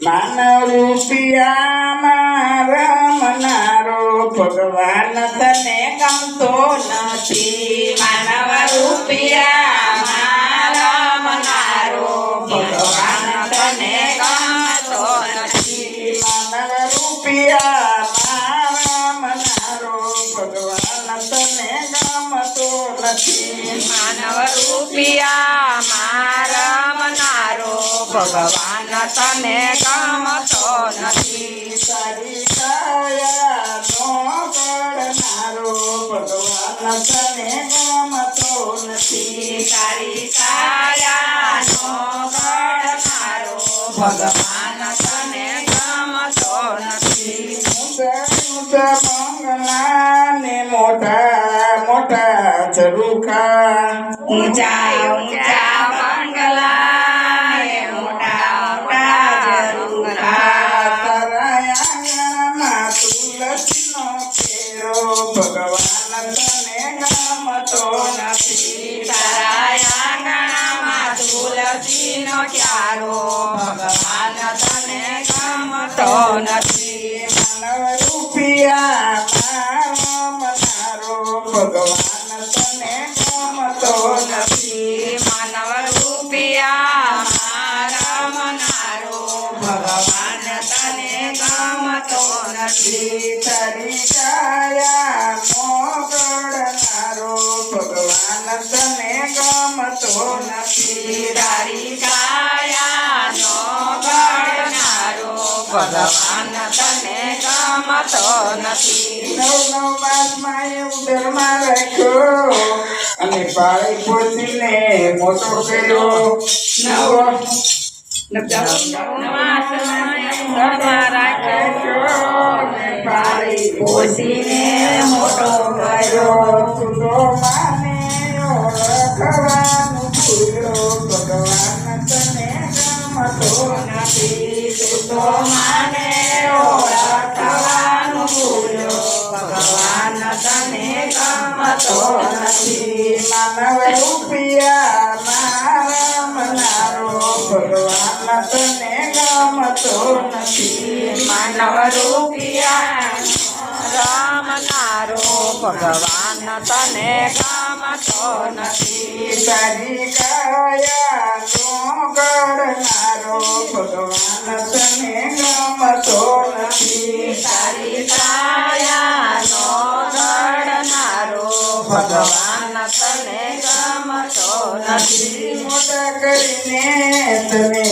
માનવ રૂપિયામાં રમનારો ભગવાન તને ગમતો નથી. માનવ રૂપિયામાં રમનારો ભગવાન તને ગમતો નથી. માનવ રૂપિયામાં રમનારો ભગવાન તને ગમતો નથી. માનવ રૂપિયામાં રમનારો ભગવાન તને ગમતો નથી. તારી કાયાનો કરનારો ભગવાન તને ગમતો નથી. તારી કાયાનો કરનારો ભગવાન તને ગમતો નથી. ઊંચા બંગલા ને મોટા મોટા ઝરૂખા, ઊંચા ઊંચા બંગલા ને મોટા મોટા ઝરૂખા, તારા આંગણામાં તુલસીનો કેરો ભગવાન તને ગમતો નથી. તારા આંગણામાં તુલસીનો ક્યારો ભગવાન તને ગમતો નથી. માનવ રૂપિયામાં રમનારો ભગવાન તને ગમતો નથી. માનવ રૂપિયામાં રમનારો ભગવાન તને ગમતો નથી. તારી કાયાનો કરનારો ભગવાન તને ગમતો નથી. તારી કાયાનો ગણનારો ભગવાન તને ગમતો નથી. નવ માસમાં એ ઉદરમાં રાખ્યો અને પાળી પોતીને મોટો કર્યો. પાળી પોસીને મોટો કર્યો. તુલો માને ઓળખવાનું ભૂલ્યો ભગવાન તને ગમતો નથી. તો માને ઓળખવાનું ભૂલ્યો ભગવાન તને ગમતો નથી. માનવ રૂપિયામાં રમનારો ભગવાન તને ગમતો નથી. માનવ રૂપિયા રમનારો ભગવાન તને ગમતો નથી. તારી કાયાનો કરનારો ભગવાન તને ગમતો નથી. તારી કાયાનો ગણનારો ભગવાન તને ગમતો નથી. મોટા કરીને તને